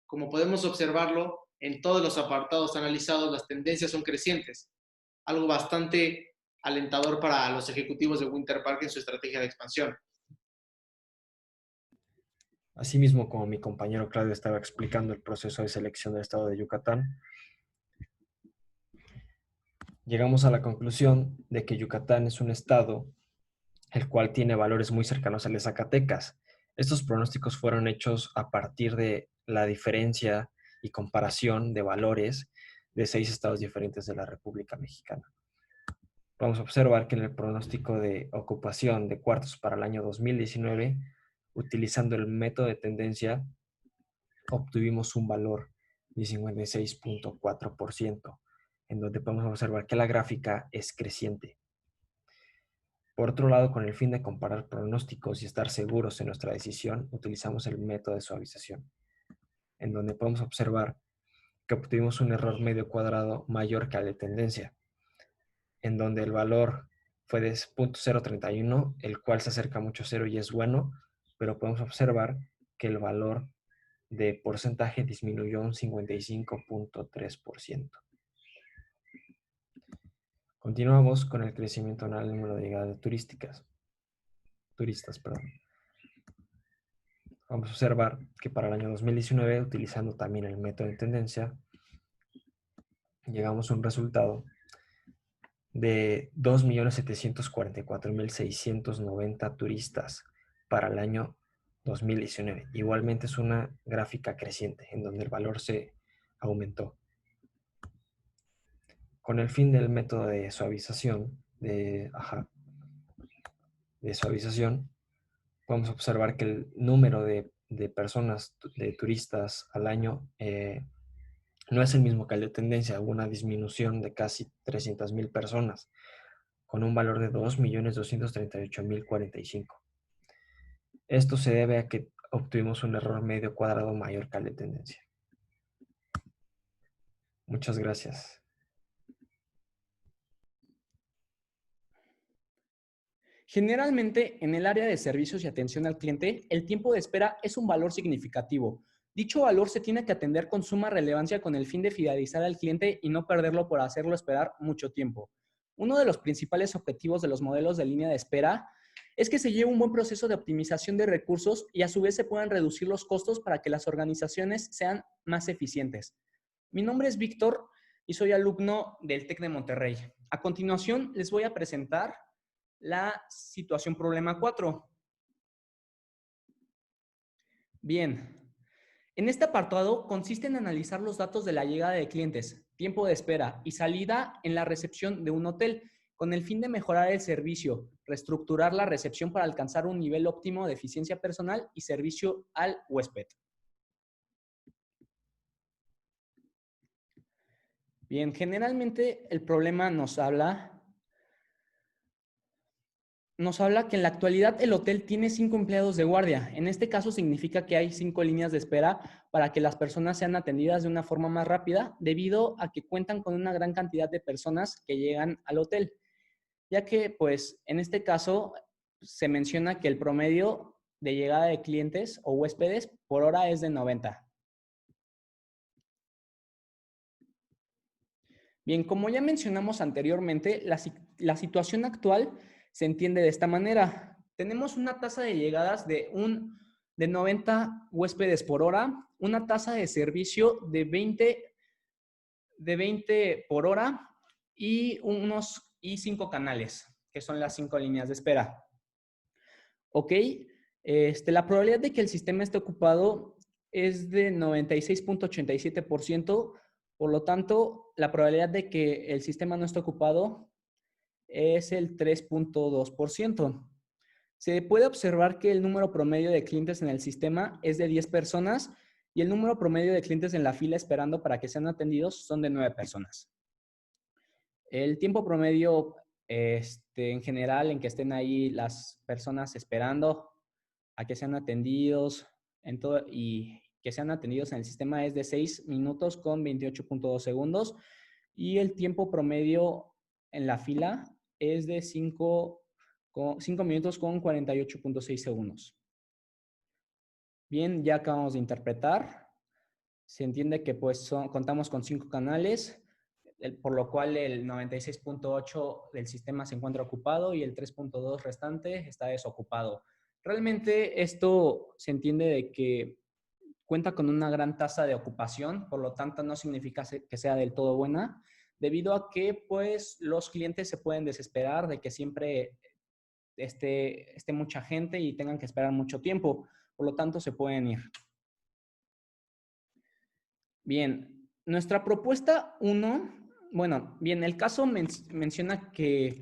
Como podemos observarlo, en todos los apartados analizados, las tendencias son crecientes, algo bastante alentador para los ejecutivos de Winter Park en su estrategia de expansión. Asimismo, como mi compañero Claudio estaba explicando el proceso de selección del estado de Yucatán, llegamos a la conclusión de que Yucatán es un estado el cual tiene valores muy cercanos al de Zacatecas. Estos pronósticos fueron hechos a partir de la diferencia y comparación de valores de 6 estados diferentes de la República Mexicana. Vamos a observar que en el pronóstico de ocupación de cuartos para el año 2019, utilizando el método de tendencia, obtuvimos un valor de 56.4%, en donde podemos observar que la gráfica es creciente. Por otro lado, con el fin de comparar pronósticos y estar seguros en nuestra decisión, utilizamos el método de suavización, en donde podemos observar que obtuvimos un error medio cuadrado mayor que el de tendencia, en donde el valor fue de 0.031, el cual se acerca mucho a cero y es bueno, pero podemos observar que el valor de porcentaje disminuyó un 55.3%. Continuamos con el crecimiento anual del número de llegadas de turistas. Vamos a observar que para el año 2019, utilizando también el método de tendencia, llegamos a un resultado de 2.744.690 turistas para el año 2019. Igualmente es una gráfica creciente en donde el valor se aumentó. Con el fin del método de suavización, podemos observar que el número de personas, de turistas al año, no es el mismo que el de tendencia. Hubo una disminución de casi 300,000 personas, con un valor de 2.238.045. Esto se debe a que obtuvimos un error medio cuadrado mayor que el de tendencia. Muchas gracias. Generalmente, en el área de servicios y atención al cliente, el tiempo de espera es un valor significativo. Dicho valor se tiene que atender con suma relevancia con el fin de fidelizar al cliente y no perderlo por hacerlo esperar mucho tiempo. Uno de los principales objetivos de los modelos de línea de espera es que se lleve un buen proceso de optimización de recursos y a su vez se puedan reducir los costos para que las organizaciones sean más eficientes. Mi nombre es Víctor y soy alumno del TEC de Monterrey. A continuación les voy a presentar la situación problema 4. Bien, en este apartado consiste en analizar los datos de la llegada de clientes, tiempo de espera y salida en la recepción de un hotel con el fin de mejorar el servicio, reestructurar la recepción para alcanzar un nivel óptimo de eficiencia personal y servicio al huésped. Bien, generalmente el problema nos habla que en la actualidad el hotel tiene 5 empleados de guardia. En este caso significa que hay 5 líneas de espera para que las personas sean atendidas de una forma más rápida, debido a que cuentan con una gran cantidad de personas que llegan al hotel, ya que pues en este caso se menciona que el promedio de llegada de clientes o huéspedes por hora es de 90. Bien, como ya mencionamos anteriormente, la situación actual se entiende de esta manera. Tenemos una tasa de llegadas de 90 huéspedes por hora, una tasa de servicio de 20 por hora y 5 canales, que son las 5 líneas de espera. Ok, la probabilidad de que el sistema esté ocupado es de 96.87%. Por lo tanto, la probabilidad de que el sistema no esté ocupado es el 3.2%. Se puede observar que el número promedio de clientes en el sistema es de 10 personas y el número promedio de clientes en la fila esperando para que sean atendidos son de 9 personas. El tiempo promedio en general en que estén ahí las personas esperando a que sean atendidos y que sean atendidos en el sistema es de 6 minutos con 28.2 segundos y el tiempo promedio en la fila es de 5 minutos con 48.6 segundos. Bien, ya acabamos de interpretar. Se entiende que pues contamos con 5 canales, por lo cual el 96.8 del sistema se encuentra ocupado y el 3.2 restante está desocupado. Realmente esto se entiende de que cuenta con una gran tasa de ocupación, por lo tanto no significa que sea del todo buena, debido a que pues los clientes se pueden desesperar de que siempre esté mucha gente y tengan que esperar mucho tiempo, por lo tanto se pueden ir. Bien, nuestra propuesta 1, bueno, bien, el caso menciona que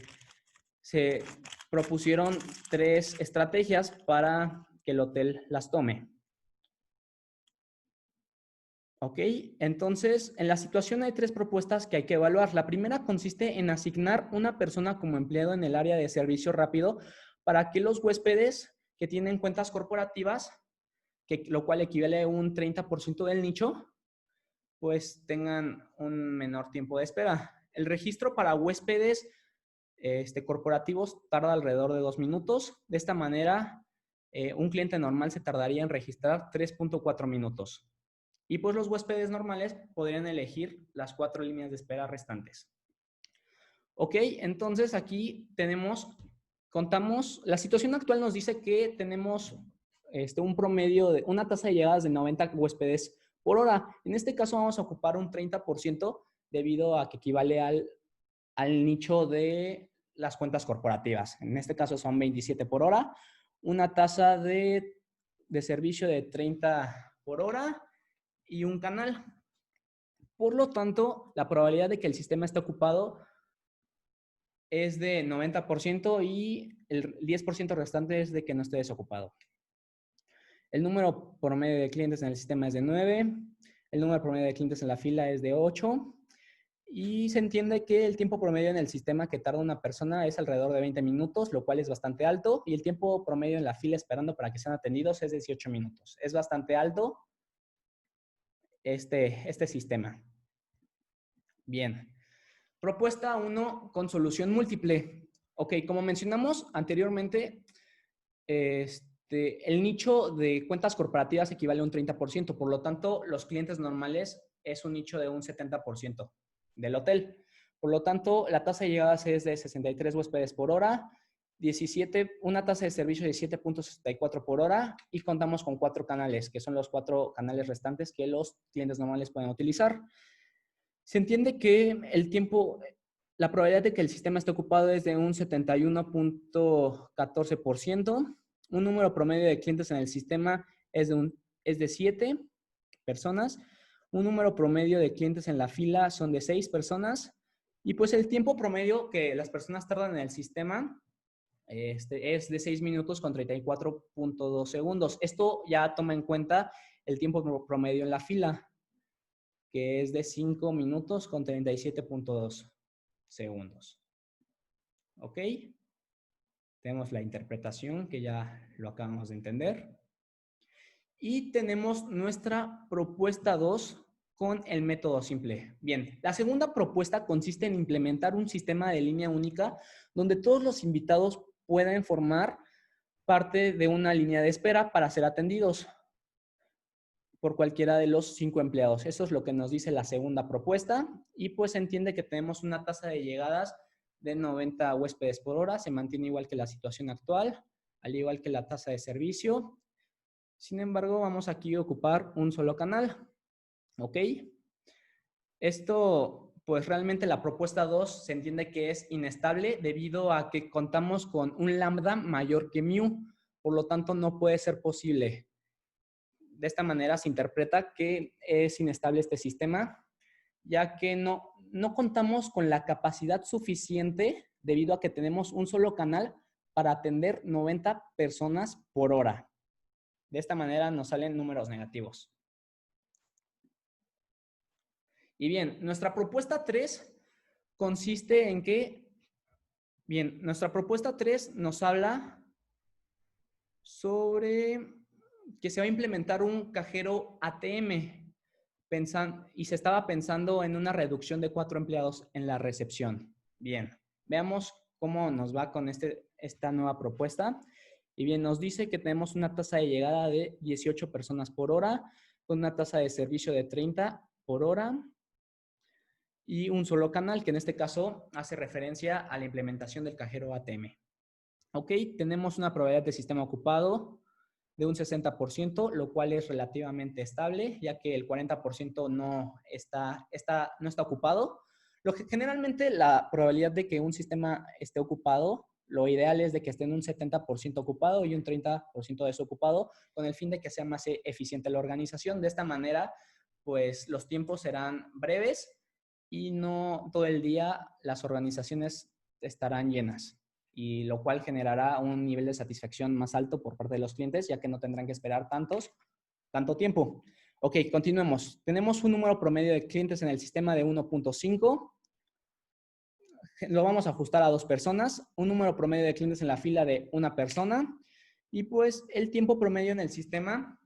se propusieron 3 estrategias para que el hotel las tome. Ok, entonces en la situación hay 3 propuestas que hay que evaluar. La primera consiste en asignar una persona como empleado en el área de servicio rápido para que los huéspedes que tienen cuentas corporativas, lo cual equivale a un 30% del nicho, pues tengan un menor tiempo de espera. El registro para huéspedes corporativos tarda alrededor de 2 minutos. De esta manera, un cliente normal se tardaría en registrar 3.4 minutos. Y pues los huéspedes normales podrían elegir las 4 líneas de espera restantes. Ok, entonces aquí contamos, la situación actual nos dice que tenemos un promedio de una tasa de llegadas de 90 huéspedes por hora. En este caso vamos a ocupar un 30% debido a que equivale al nicho de las cuentas corporativas. En este caso son 27 por hora, una tasa de servicio de 30 por hora y un canal. Por lo tanto, la probabilidad de que el sistema esté ocupado es de 90% y el 10% restante es de que no esté desocupado. El número promedio de clientes en el sistema es de 9, el número promedio de clientes en la fila es de 8 y se entiende que el tiempo promedio en el sistema que tarda una persona es alrededor de 20 minutos, lo cual es bastante alto, y el tiempo promedio en la fila esperando para que sean atendidos es 18 minutos. Es bastante alto este sistema. Bien. Propuesta 1 con solución múltiple. Ok, como mencionamos anteriormente, el nicho de cuentas corporativas equivale a un 30%, por lo tanto, los clientes normales es un nicho de un 70% del hotel. Por lo tanto, la tasa de llegadas es de 63 huéspedes por hora, una tasa de servicio de 7.64 por hora y contamos con 4 canales, que son los 4 canales restantes que los clientes normales pueden utilizar. Se entiende que la probabilidad de que el sistema esté ocupado es de un 71.14%. Un número promedio de clientes en el sistema es de 7 personas. Un número promedio de clientes en la fila son de 6 personas. Y pues el tiempo promedio que las personas tardan en el sistema es de 6 minutos con 34.2 segundos. Esto ya toma en cuenta el tiempo promedio en la fila. que es de 5 minutos con 37.2 segundos. ¿Ok? Tenemos la interpretación, que ya lo acabamos de entender. Y tenemos nuestra propuesta 2 con el método simple. Bien, la segunda propuesta consiste en implementar un sistema de línea única donde todos los invitados puedan formar parte de una línea de espera para ser atendidos por cualquiera de los 5 empleados. Eso es lo que nos dice la segunda propuesta y pues se entiende que tenemos una tasa de llegadas de 90 huéspedes por hora, se mantiene igual que la situación actual, al igual que la tasa de servicio. Sin embargo, vamos aquí a ocupar un solo canal, ¿ok? Esto, pues realmente la propuesta 2 se entiende que es inestable debido a que contamos con un lambda mayor que mu, por lo tanto no puede ser posible. De esta manera se interpreta que es inestable este sistema, ya que no contamos con la capacidad suficiente debido a que tenemos un solo canal para atender 90 personas por hora. De esta manera nos salen números negativos. Y bien, nuestra propuesta 3 consiste en que, nuestra propuesta 3 nos habla sobre que se va a implementar un cajero ATM y se estaba pensando en una reducción de 4 empleados en la recepción. Bien, veamos cómo nos va con esta nueva propuesta. Y bien, nos dice que tenemos una tasa de llegada de 18 personas por hora, con una tasa de servicio de 30 por hora y un solo canal, que en este caso hace referencia a la implementación del cajero ATM. Ok, tenemos una probabilidad de sistema ocupado de un 60%, lo cual es relativamente estable, ya que el 40% no está ocupado. Lo que generalmente la probabilidad de que un sistema esté ocupado, lo ideal es de que esté en un 70% ocupado y un 30% desocupado, con el fin de que sea más eficiente la organización. De esta manera, pues los tiempos serán breves y no todo el día las organizaciones estarán llenas, y lo cual generará un nivel de satisfacción más alto por parte de los clientes, ya que no tendrán que esperar tanto tiempo. Ok, continuemos. Tenemos un número promedio de clientes en el sistema de 1.5. Lo vamos a ajustar a 2 personas. Un número promedio de clientes en la fila de 1 persona. Y pues el tiempo promedio en el sistema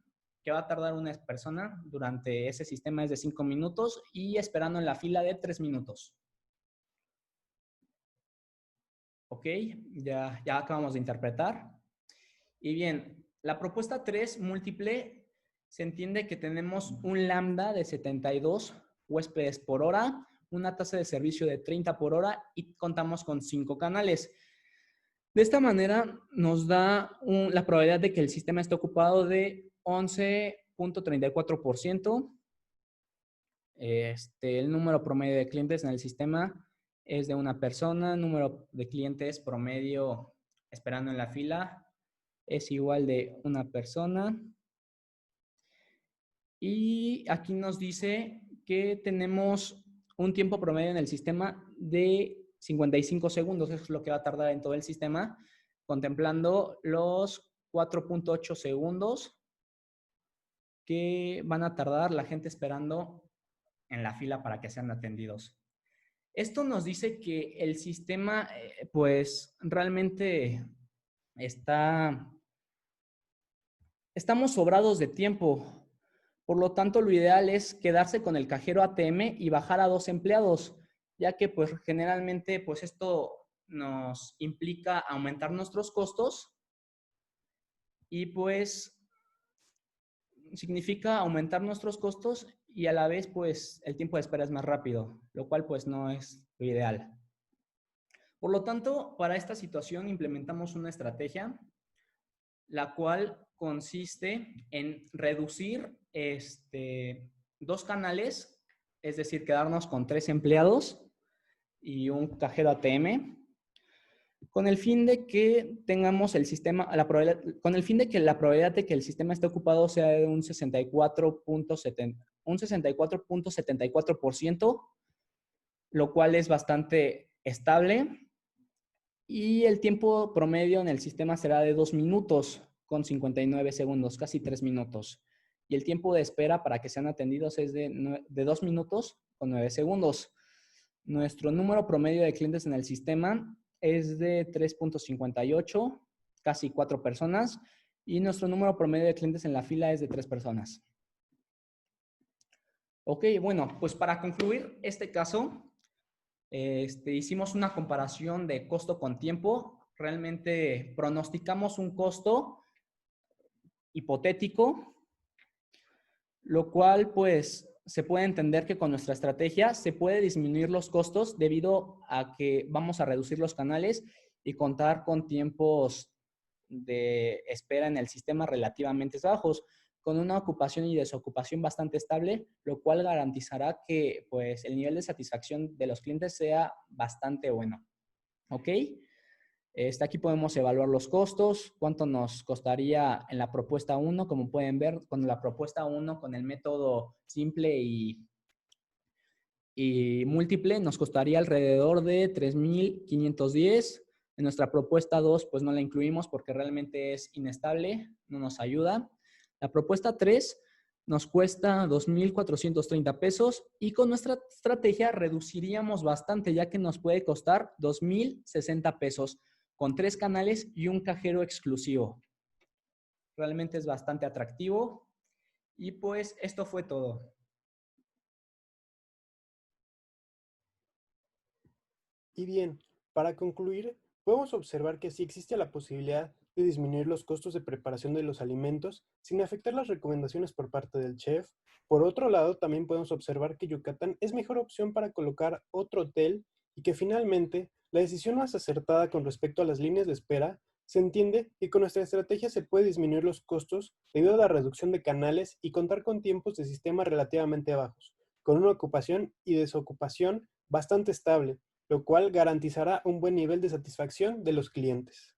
que va a tardar una persona durante ese sistema es de 5 minutos y esperando en la fila de 3 minutos. Ok, ya acabamos de interpretar. Y bien, la propuesta 3 múltiple se entiende que tenemos un lambda de 72 huéspedes por hora, una tasa de servicio de 30 por hora y contamos con 5 canales. De esta manera nos da la probabilidad de que el sistema esté ocupado de 11.34%. El número promedio de clientes en el sistema es de 1 persona. Número de clientes promedio esperando en la fila es igual de 1 persona. Y aquí nos dice que tenemos un tiempo promedio en el sistema de 55 segundos. Eso es lo que va a tardar en todo el sistema, contemplando los 4.8 segundos que van a tardar la gente esperando en la fila para que sean atendidos. Esto nos dice que el sistema, pues, realmente estamos sobrados de tiempo. Por lo tanto, lo ideal es quedarse con el cajero ATM y bajar a 2 empleados, ya que, pues, generalmente, pues, esto nos implica aumentar nuestros costos y, pues, significa aumentar nuestros costos y a la vez, pues, el tiempo de espera es más rápido, lo cual, pues, no es lo ideal. Por lo tanto, para esta situación implementamos una estrategia, la cual consiste en reducir 2 canales, es decir, quedarnos con 3 empleados y un cajero ATM, con el fin de que tengamos el sistema, con el fin de que la probabilidad de que el sistema esté ocupado sea de un 64.74%, lo cual es bastante estable. Y el tiempo promedio en el sistema será de 2 minutos con 59 segundos, casi 3 minutos. y el tiempo de espera para que sean atendidos es de 2 minutos con 9 segundos. Nuestro número promedio de clientes en el sistema es de 3.58, casi 4 personas, y nuestro número promedio de clientes en la fila es de 3 personas. Ok, bueno, pues para concluir este caso, hicimos una comparación de costo con tiempo. Realmente pronosticamos un costo hipotético, lo cual pues se puede entender que con nuestra estrategia se puede disminuir los costos debido a que vamos a reducir los canales y contar con tiempos de espera en el sistema relativamente bajos, con una ocupación y desocupación bastante estable, lo cual garantizará que pues, el nivel de satisfacción de los clientes sea bastante bueno. ¿Ok? Aquí podemos evaluar los costos, cuánto nos costaría en la propuesta 1, como pueden ver, con la propuesta 1, con el método simple y múltiple, nos costaría alrededor de 3,510. En nuestra propuesta 2, pues no la incluimos porque realmente es inestable, no nos ayuda. La propuesta 3 nos cuesta 2,430 pesos y con nuestra estrategia reduciríamos bastante, ya que nos puede costar 2,060 pesos con 3 canales y un cajero exclusivo. Realmente es bastante atractivo. Y pues esto fue todo. Y bien, para concluir, podemos observar que sí existe la posibilidad de disminuir los costos de preparación de los alimentos sin afectar las recomendaciones por parte del chef. Por otro lado, también podemos observar que Yucatán es mejor opción para colocar otro hotel y que finalmente la decisión más acertada con respecto a las líneas de espera se entiende que con nuestra estrategia se puede disminuir los costos debido a la reducción de canales y contar con tiempos de sistema relativamente bajos, con una ocupación y desocupación bastante estable, lo cual garantizará un buen nivel de satisfacción de los clientes.